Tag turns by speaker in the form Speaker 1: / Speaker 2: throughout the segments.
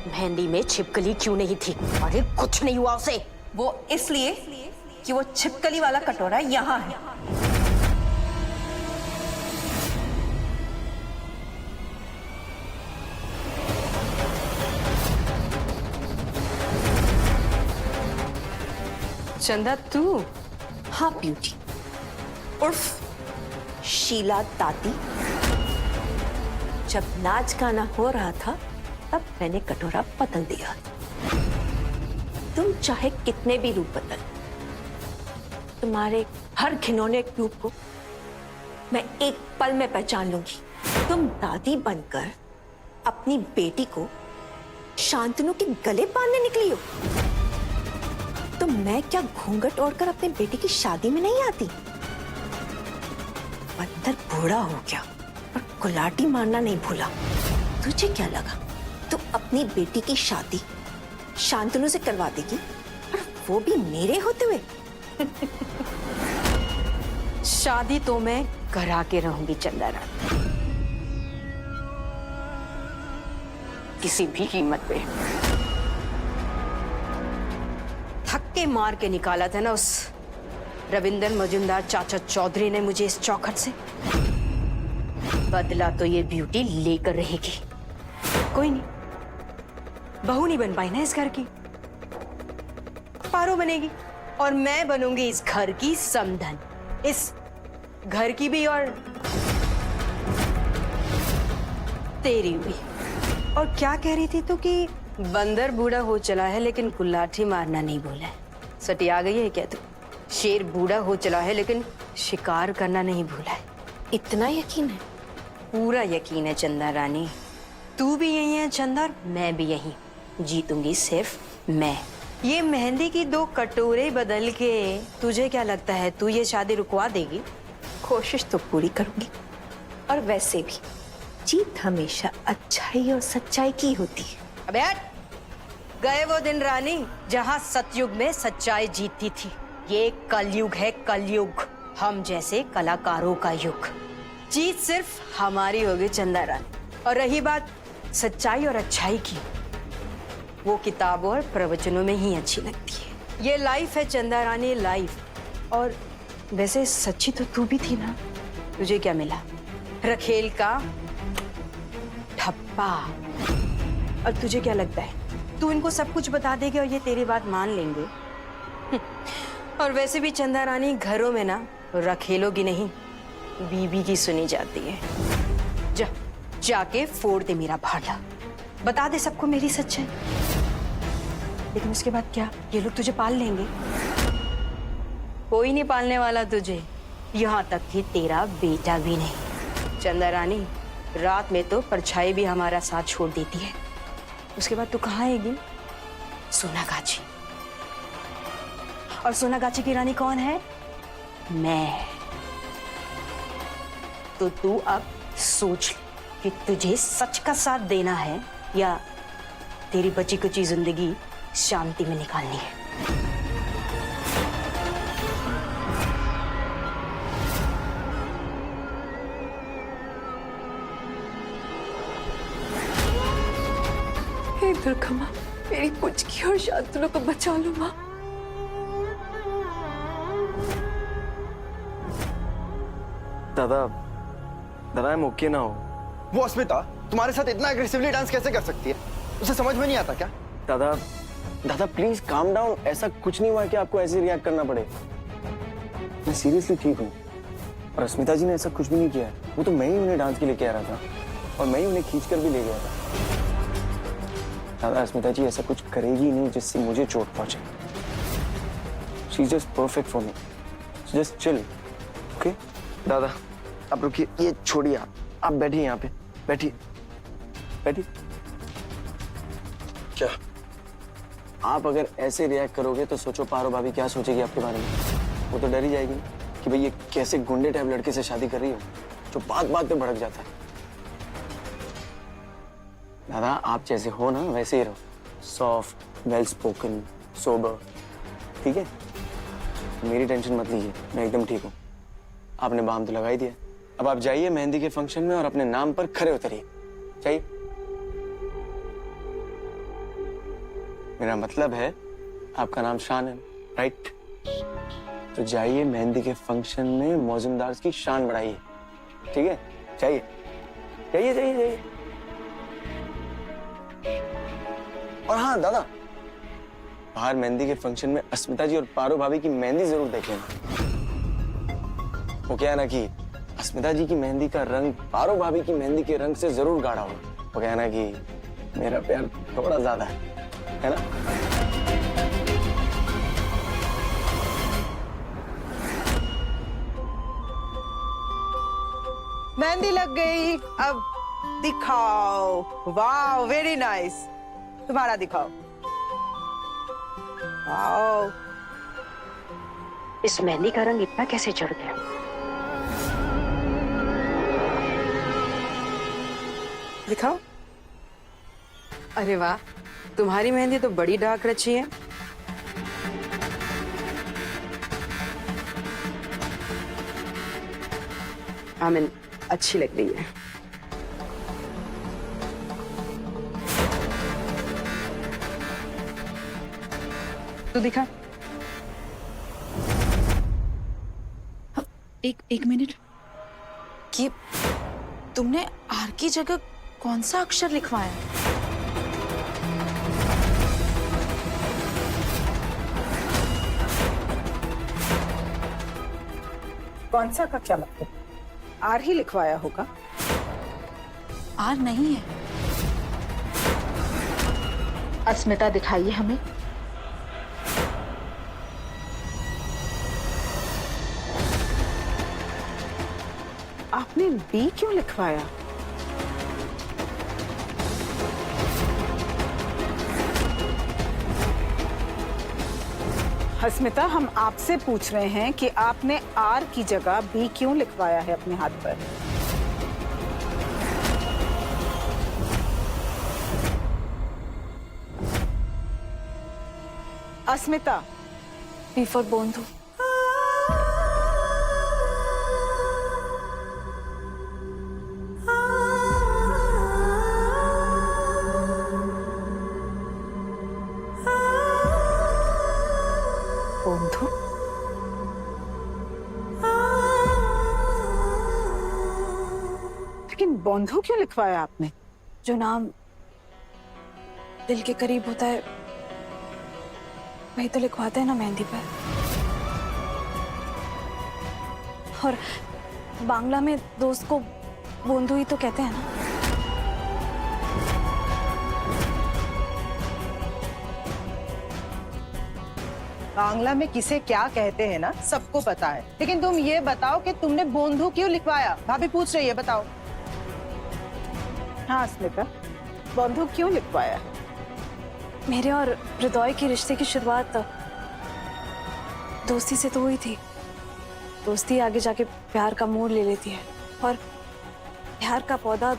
Speaker 1: मेहंदी में छिपकली क्यों नहीं थी? अरे कुछ नहीं हुआ उसे।
Speaker 2: वो इसलिए कि वो छिपकली वाला कटोरा यहाँ है।
Speaker 1: चंदा तू?
Speaker 2: हाँ ब्यूटी, उर्फ शीला दादी। जब नाच गाना हो रहा था तब मैंने कटोरा बदल दिया। तुम चाहे कितने भी रूप बदल, तुम्हारे हर घिनौने रूप को मैं एक पल में पहचान लूंगी। तुम दादी बनकर अपनी बेटी को शांतनु के गले बांधने निकली हो। तो मैं क्या घूंघट ओढ़कर अपने बेटी की शादी में नहीं आती? बंदर बूढ़ा हो गया और कुलाटी मारना नहीं भूला। तुझे क्या लगा तू अपनी बेटी की शादी शांतनु से करवा देगी, और वो भी मेरे होते हुए?
Speaker 1: शादी तो मैं करा के रहूंगी चंदा रानी, किसी भी कीमत पे। थक्के मार के निकाला था ना उस रविंदर मजुमदार चाचा चौधरी ने मुझे इस चौखट से। बदला तो ये ब्यूटी लेकर रहेगी। कोई नहीं, बहू नहीं बन पाई ना इस घर की, पारो बनेगी और मैं बनूंगी इस घर की समधन, इस घर की भी और तेरी भी। और क्या कह रही थी तू कि बंदर बूढ़ा हो चला है लेकिन कुल्लाठी मारना नहीं भूला है? सटी आ गई है क्या तू? शेर बूढ़ा हो चला है लेकिन शिकार करना नहीं भूला है।
Speaker 2: इतना यकीन है?
Speaker 1: पूरा यकीन है चंदा रानी। तू भी यही है चंदा, मैं भी यही। जीतूंगी सिर्फ मैं। ये मेहंदी की 2 कटोरे बदल के तुझे क्या लगता है तू ये शादी रुकवा देगी?
Speaker 2: कोशिश तो पूरी करूंगी। और वैसे भी जीत हमेशा अच्छाई और सच्चाई की होती है।
Speaker 1: अबे हट! गए वो दिन रानी जहां सतयुग में सच्चाई जीतती थी। ये कलयुग है, कलयुग। हम जैसे कलाकारों का युग। जीत सिर्फ हमारी होगी चंदा रानी। और रही बात सच्चाई और अच्छाई की, वो किताबों और प्रवचनों में ही अच्छी लगती है। ये लाइफ है चंदा रानी, लाइफ। और वैसे सच्ची तो तू भी थी ना। तुझे क्या मिला? रखेल का ठप्पा। और तुझे क्या लगता है तू इनको सब कुछ बता देगी और ये तेरी बात मान लेंगे? और वैसे भी चंदा रानी घरों में ना रखेलों की नहीं, बीबी की सुनी जाती है। जाके फोड़ दे मेरा भाला, बता दे सबको मेरी सच्चाई। लेकिन उसके बाद क्या ये लोग तुझे पाल लेंगे? कोई नहीं पालने वाला तुझे, यहाँ तक कि तेरा बेटा भी नहीं। चंदा रानी रात में तो परछाई भी हमारा साथ छोड़ देती है। उसके बाद तू कहाँ आएगी? सोनागाछी। और सोनागाछी की रानी कौन है? मैं। तो तू अब सोच कि तुझे सच का साथ देना है या तेरी बची कुची जिंदगी शांति में निकालनी है।
Speaker 2: हे दुर्गा माँ, मेरी पुचकी और शांतनु को बचा लो माँ।
Speaker 3: दादा, दादा I'm okay now।
Speaker 4: वो अस्मिता तुम्हारे साथ इतना एग्रेसिवली डांस कैसे कर सकती है? उसे समझ में नहीं आता क्या?
Speaker 3: दादा, दादा प्लीज काम डाउन। ऐसा कुछ नहीं हुआ है कि आपको ऐसे रिएक्ट करना पड़े। मैं सीरियसली ठीक हूँ। और अस्मिता जी ने ऐसा कुछ भी नहीं किया है। वो तो मैं ही उन्हें डांस के लिए कह रहा था और मैं ही उन्हें खींच कर भी ले गया था। दादा अस्मिता जी ऐसा कुछ करेगी नहीं जिससे मुझे चोट पहुंचे। She is just perfect for me. Just chill, okay?
Speaker 4: दादा आप रुकिए, ये छोड़िए, आप बैठिए यहाँ पे, बैठिए
Speaker 3: बैठिए।
Speaker 4: क्या?
Speaker 3: आप अगर ऐसे रिएक्ट करोगे तो सोचो पारो भाभी क्या सोचेगी आपके बारे में। वो तो डर ही जाएगी कि भाई ये कैसे गुंडे टाइप लड़के से शादी कर रही हो जो बात बात पे भड़क जाता है। दादा आप जैसे हो ना वैसे ही रहो, सॉफ्ट, वेल स्पोकन, सोबर, ठीक है? मेरी टेंशन मत लीजिए, मैं एकदम ठीक हूँ। आपने बाम तो लगा ही दिया, अब आप जाइए मेहंदी के फंक्शन में और अपने नाम पर खरे उतरिए। जाइए। मेरा मतलब है आपका नाम शान है, राइट? तो जाइए मेहंदी के फंक्शन में मौजूमदार की शान बढ़ाइए, ठीक है? जाइए जाइए जाइए जाइए। और हाँ दादा, बाहर मेहंदी के फंक्शन में अस्मिता जी और पारो भाभी की मेहंदी जरूर देख लेना। वो क्या है ना कि अस्मिता जी की मेहंदी का रंग पारो भाभी की मेहंदी के रंग से जरूर गाढ़ा होगा। वो क्या है ना कि मेरा प्यार थोड़ा ज्यादा है ना?
Speaker 5: मेहंदी लग गई, अब दिखाओ। वाह, वेरी नाइस। तुम्हारा दिखाओ। वाह,
Speaker 1: इस मेहंदी का रंग इतना कैसे चढ़ गया?
Speaker 5: दिखाओ। अरे वाह, तुम्हारी मेहंदी तो बड़ी डार्क रची है। आमिन, अच्छी लग रही है। तू दिखा।
Speaker 6: एक मिनट, ये तुमने आर की जगह कौन सा अक्षर लिखवाया?
Speaker 5: कौन सा का क्या मतलब? आर ही लिखवाया होगा।
Speaker 6: आर नहीं है। अस्मिता दिखाइए हमें।
Speaker 5: आपने बी क्यों लिखवाया? अस्मिता, हम आपसे पूछ रहे हैं कि आपने आर की जगह बी क्यों लिखवाया है अपने हाथ पर? अस्मिता।
Speaker 6: बी फॉर बोंधू।
Speaker 5: बोंधू? लेकिन बोंधू क्यों लिखवाया आपने?
Speaker 6: जो नाम दिल के करीब होता है वही तो लिखवाते हैं ना मेहंदी पर। और बांग्ला में दोस्त को बोंधू ही तो कहते हैं ना।
Speaker 5: बांग्ला में किसे क्या कहते हैं ना सबको पता है, लेकिन तुम ये बताओ कि तुमने बोंधू क्यों लिखवाया? भाभी पूछ रही है, बताओ। हाँ अस्मिता, बोंधू क्यों लिखवाया?
Speaker 6: मेरे और हृदय के रिश्ते की शुरुआत दोस्ती से तो हुई थी। दोस्ती आगे जाके प्यार का मोड़ ले लेती है और प्यार का पौधा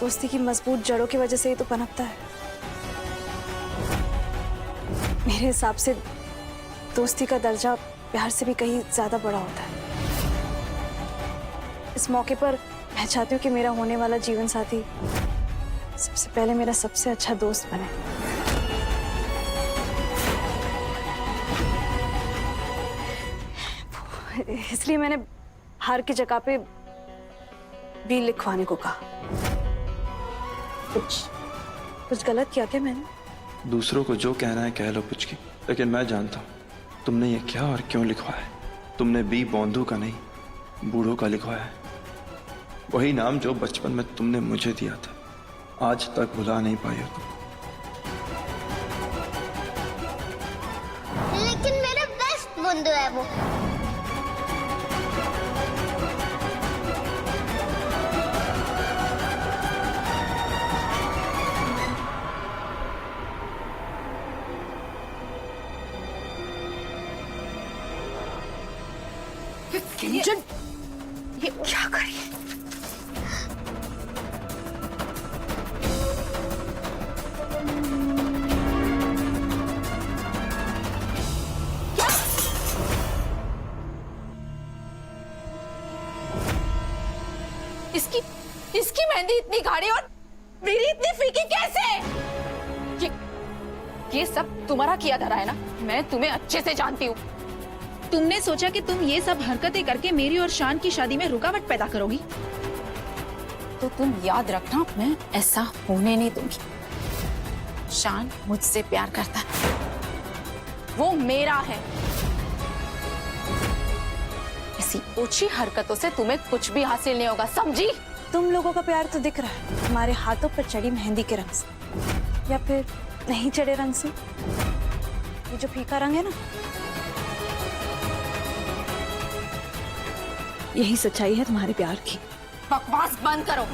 Speaker 6: दोस्ती की मजबूत जड़ों की वजह से ही तो पनपता है। मेरे हिसाब से दोस्ती का दर्जा प्यार से भी कहीं ज्यादा बड़ा होता है। इस मौके पर मैं चाहती हूँ कि मेरा होने वाला जीवन साथी सबसे पहले मेरा सबसे अच्छा दोस्त बने। इसलिए मैंने हार की जगह पे बी लिखवाने को कहा। कुछ गलत किया क्या मैंने?
Speaker 7: दूसरों को जो कहना है कह लो पुचकी, लेकिन मैं जानता हूँ तुमने ये क्या और क्यों लिखवाया है। तुमने बी बोंधू का नहीं, बूढ़ों का लिखवाया है। वही नाम जो बचपन में तुमने मुझे दिया था, आज तक भुला नहीं पाई हो तुम।
Speaker 8: लेकिन मेरा बेस्ट बंधु है वो।
Speaker 6: किंचन, ये क्या करी? इसकी मेहंदी इतनी गाढ़ी और मेरी इतनी फीकी कैसे?
Speaker 9: ये सब तुम्हारा किया धरा है ना, मैं तुम्हें अच्छे से जानती हूँ।
Speaker 10: तुमने सोचा कि तुम ये सब हरकतें करके मेरी और शान की शादी में रुकावट पैदा करोगी?
Speaker 9: तो तुम याद रखना, मैं ऐसा होने नहीं दूंगी। शान मुझसे प्यार करता है, वो मेरा है। ऐसी ऊंची हरकतों से तुम्हें कुछ भी हासिल नहीं होगा, समझी?
Speaker 6: तुम लोगों का प्यार तो दिख रहा है हमारे हाथों पर चढ़ी मेहंदी के रंग से, या फिर नहीं चढ़े रंग से। ये जो फीका रंग है ना, यही सच्चाई है तुम्हारे प्यार की।
Speaker 9: बकवास बंद करो।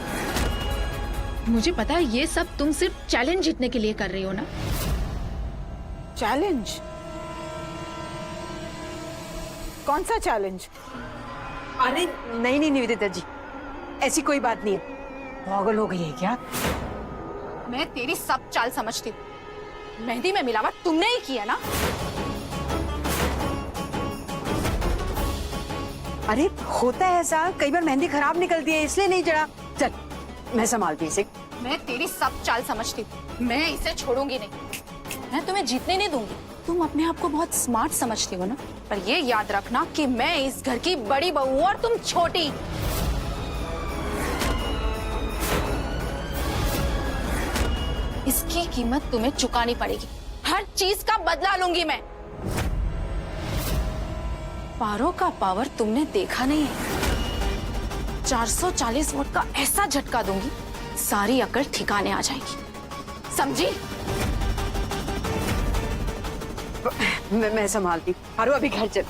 Speaker 10: मुझे पता है ये सब तुम सिर्फ चैलेंज जीतने के लिए कर रही हो ना।
Speaker 5: चैलेंज? कौन सा चैलेंज?
Speaker 1: अरे नहीं नहीं निवेदिता जी, ऐसी कोई बात नहीं है। पागल हो गई है क्या?
Speaker 9: मैं तेरी सब चाल समझती हूँ। मेहंदी में मिलावट तुमने ही किया ना।
Speaker 1: अरे होता है ऐसा, कई बार मेहंदी खराब निकलती है इसलिए नहीं चढ़ा। चल मैं संभालती इसे।
Speaker 9: मैं तेरी सब चाल समझती हूँ, मैं इसे छोड़ूंगी नहीं। मैं तुम्हें जीतने नहीं दूंगी। तुम अपने आप को बहुत स्मार्ट समझती हो ना, पर ये याद रखना कि मैं इस घर की बड़ी बहू हूँ और तुम छोटी। इसकी कीमत तुम्हें चुकानी पड़ेगी। हर चीज का बदला लूंगी मैं। पारो का पावर तुमने देखा नहीं है। 440 वोट का ऐसा झटका दूंगी, सारी अकल ठिकाने आ जाएगी, समझी?
Speaker 1: मैं संभालती। पारो अभी घर चल।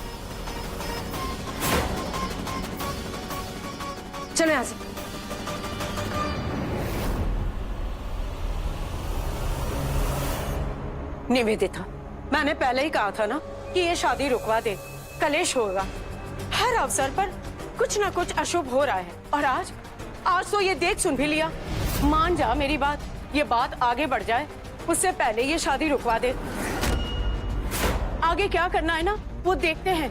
Speaker 1: चलो यहाँ से। निवेदिता, मैंने पहले ही कहा था ना कि ये शादी रुकवा दे, कलेश होगा। हर अवसर पर कुछ ना कुछ अशुभ हो रहा है, और आज तो ये देख सुन भी लिया। मान जा मेरी बात, ये बात आगे बढ़ जाए उससे पहले ये शादी रुकवा दे। आगे क्या करना है ना वो देखते हैं।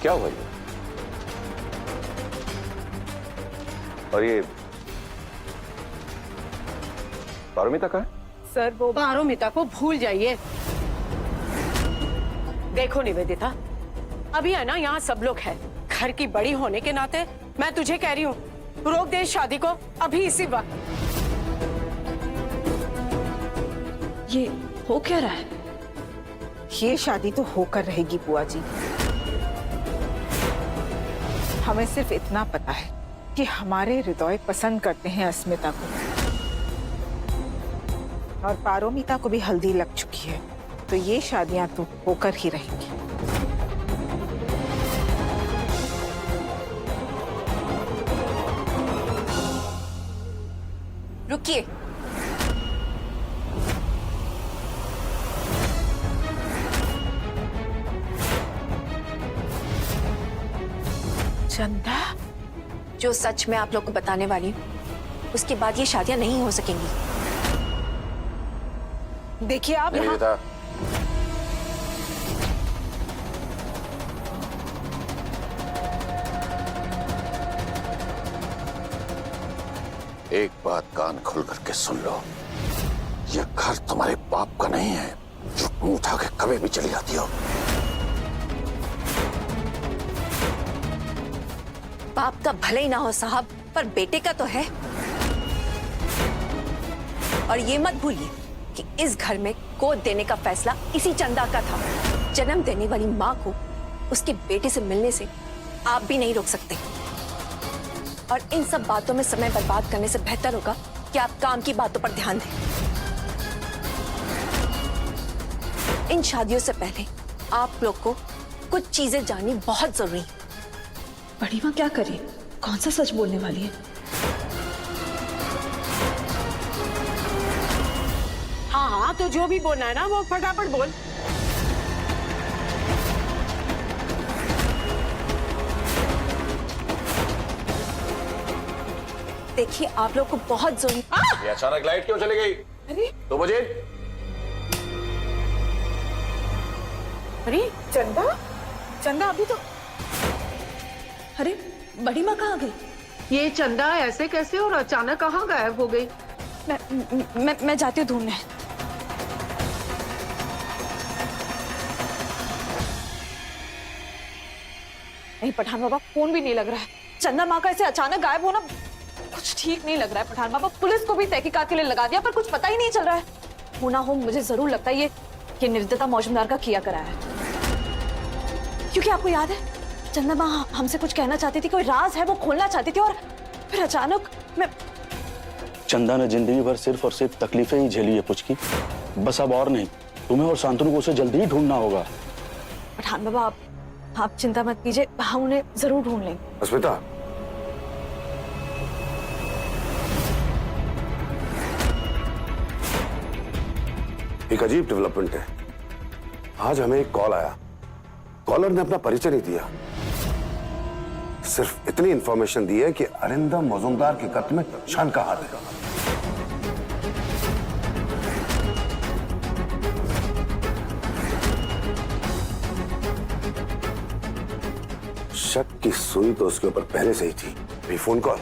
Speaker 11: क्या हुआ ये? और ये पारोमिता का है?
Speaker 1: सर वो पारोमिता को भूल जाइए। देखो निवेदिता, अभी है ना यहाँ सब लोग हैं। घर की बड़ी होने के नाते मैं तुझे कह रही हूँ, रोक दे इस शादी को अभी इसी वक्त।
Speaker 6: ये हो क्या रहा है?
Speaker 5: ये शादी तो होकर रहेगी बुआ जी। हमें सिर्फ इतना पता है कि हमारे हृदय पसंद करते हैं अस्मिता को, और पारोमिता को भी हल्दी लग चुकी है, तो ये शादियां तो होकर ही रहेंगी।
Speaker 9: रुकिए।
Speaker 2: चंदा, जो सच मैं आप लोग को बताने वाली हूँ, उसके बाद ये शादियां नहीं हो सकेंगी।
Speaker 5: देखिए आप यहाँ
Speaker 11: निवेदिता, एक बात कान खोल करके सुन लो, ये घर तुम्हारे बाप का नहीं है जो मुंह उठा के कभी भी चली जाती हो।
Speaker 2: बाप का भले ही ना हो साहब, पर बेटे का तो है। और ये मत भूलिए कि इस घर में गोद देने का फैसला इसी चंदा का था। जन्म देने वाली माँ को उसके बेटे से मिलने से आप भी नहीं रोक सकते। और इन सब बातों में समय बर्बाद करने से बेहतर होगा कि आप काम की बातों पर ध्यान दें। इन शादियों से पहले आप लोग को कुछ चीजें जाननी बहुत जरूरी है।
Speaker 6: बड़ी माँ क्या करे? कौन सा सच बोलने वाली है?
Speaker 1: हाँ, तो जो भी बोलना है ना वो फटाफट बोल।
Speaker 2: देखिए, आप लोग को बहुत जरूरी।
Speaker 11: ये अचानक लाइट क्यों चली गई?
Speaker 1: अरे
Speaker 11: 2 बजे।
Speaker 1: अरे चंदा, चंदा अभी तो।
Speaker 6: अरे बड़ी माँ कहाँ गई?
Speaker 12: ये चंदा ऐसे कैसे और अचानक कहाँ गायब हो गई?
Speaker 6: मैं जाती हूँ ढूंढने। नहीं पठान बाबा, फोन भी नहीं लग रहा है। चंदा माँ का ऐसे अचानक गायब होना कुछ ठीक नहीं लग रहा है पठान बाबा। पुलिस को भी तहकीकात के लिए लगा दिया पर कुछ पता ही नहीं चल रहा है। हो ना हो मुझे जरूर लगता है ये निर्दयता मौजूमदार का किया करा है। क्योंकि आपको याद है चंदा माँ हमसे कुछ कहना चाहती थी, कोई राज है वो खोलना चाहती थी और फिर अचानक मैं।
Speaker 11: चंदा ने जिंदगी भर सिर्फ और सिर्फ तकलीफें ही झेली है पुचकी, बस अब और नहीं। तुम्हें और शांतनु को उसे जल्दी ही ढूंढना होगा।
Speaker 6: पठान बाबा आप चिंता मत कीजिए, हम उन्हें जरूर ढूंढ लेंगे।
Speaker 11: अस्मिता, एक अजीब डेवलपमेंट है। आज हमें एक कॉल आया। कॉलर ने अपना परिचय नहीं दिया, सिर्फ इतनी इंफॉर्मेशन दी है कि अरिंदम मौजूमदार के कत्ल में शान का हाथ है। शक की सुई तो उसके ऊपर पहले से ही थी। अभी फोन कॉल,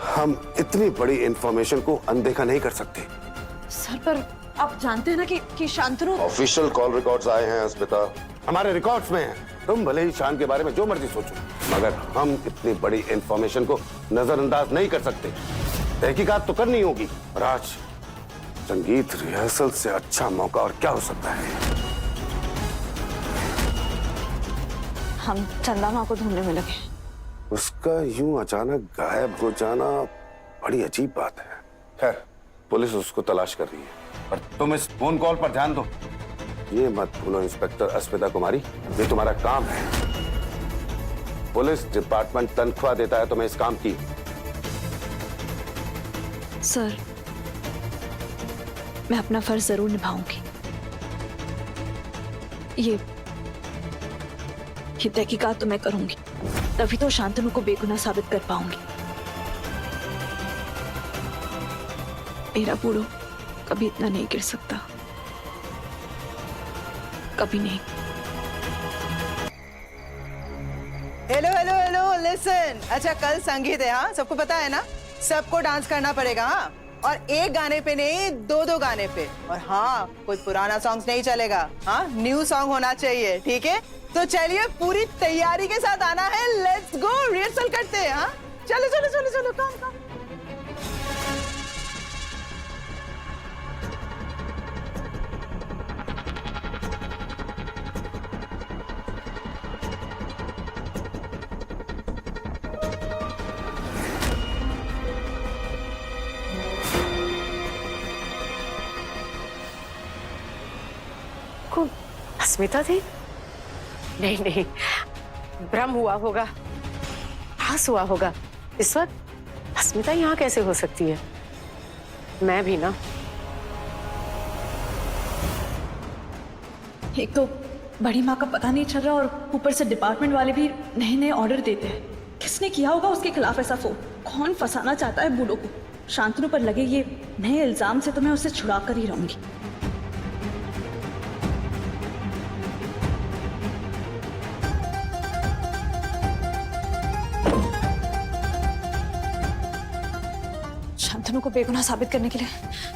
Speaker 11: हम इतनी बड़ी इंफॉर्मेशन को अनदेखा नहीं कर सकते।
Speaker 6: सर पर आप जानते हैं ना कि शांतनु।
Speaker 11: ऑफिशियल कॉल रिकॉर्ड्स आए हैं अस्मिता, हमारे रिकॉर्ड्स में हैं। तुम भले ही शान के बारे में जो मर्जी सोचो, मगर हम इतनी बड़ी इंफॉर्मेशन को नजरअंदाज नहीं कर सकते। तहकीकात तो करनी होगी। और आज संगीत रिहर्सल से अच्छा मौका और क्या हो सकता है।
Speaker 6: हम चंदा माँ को ढूंढने में लगे।
Speaker 11: उसका यूं अचानक गायब हो जाना बड़ी अजीब बात है। खैर, पुलिस उसको तलाश कर रही है, पर तुम इस फोन कॉल पर ध्यान दो। ये मत भूलो इंस्पेक्टर अस्मिता कुमारी, ये तुम्हारा काम है। पुलिस डिपार्टमेंट तनख्वाह देता है तुम्हें इस काम की।
Speaker 6: सर मैं अपना फर्ज जरूर निभाऊंगी। ये तहकीकात तो मैं करूंगी, तभी तो शांतनु को बेगुनाह साबित कर पाऊंगी। मेरा बूढ़ो कभी इतना नहीं गिर सकता, कभी नहीं।
Speaker 5: Hello hello hello listen. अच्छा कल संगीत है, हाँ सबको पता है ना। सबको डांस करना पड़ेगा, हाँ। और एक गाने पे नहीं, दो गाने पे। और हाँ कोई पुराना सॉन्ग नहीं चलेगा, हाँ न्यू सॉन्ग होना चाहिए, ठीक है। तो चलिए पूरी तैयारी के साथ आना है। लेट्स गो, रिहर्सल करते हैं। हाँ चलो चलो चलो चलो, काम।
Speaker 12: अस्मिता थी? नहीं, भ्रम हुआ होगा, आस हुआ होगा। इस वक्त अस्मिता यहाँ कैसे हो सकती है? मैं भी ना।
Speaker 6: एक तो बड़ी माँ का पता नहीं चल रहा और ऊपर से डिपार्टमेंट वाले भी नए ऑर्डर देते हैं। किसने किया होगा उसके खिलाफ ऐसा फोन? कौन फंसाना चाहता है बूढ़ों को? शांतनु पर लगे ये नए इल्जाम से तो मैं उसे छुड़ा कर ही रहूंगी। शांतनु को बेगुनाह साबित करने के लिए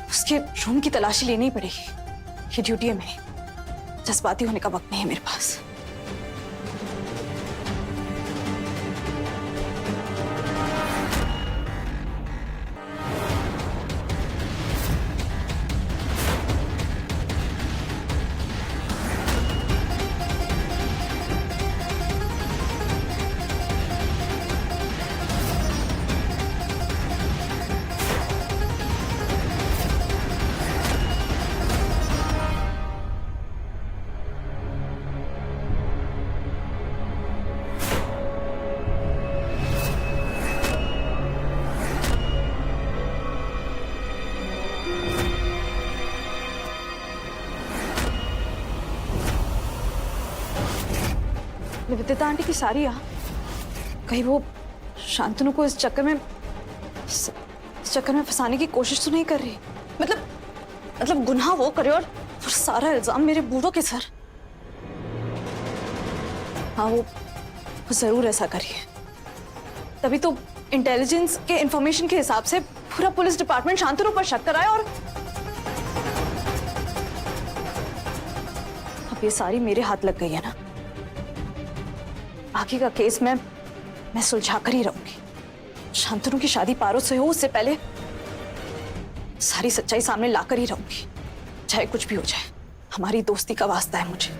Speaker 6: उसके रूम की तलाशी लेनी पड़ेगी। ये ड्यूटी है मेरी, जज्बाती होने का वक्त नहीं है मेरे पास। निवेदिता आंटी की सारी कहीं वो शांतनु को इस चक्कर में फंसाने की कोशिश तो नहीं कर रही? मतलब गुनाह वो करे और सारा इल्जाम मेरे बूढ़ों के सर। हाँ वो जरूर ऐसा करिए, तभी तो इंटेलिजेंस के इंफॉर्मेशन के हिसाब से पूरा पुलिस डिपार्टमेंट शांतनु पर शक कर रहा है और अब ये सारी मेरे हाथ लग गई है ना। आगे का केस मैं सुलझा कर ही रहूंगी। शांतनु की शादी पारो से हो उससे पहले सारी सच्चाई सामने लाकर ही रहूंगी, चाहे कुछ भी हो जाए। हमारी दोस्ती का वास्ता है मुझे।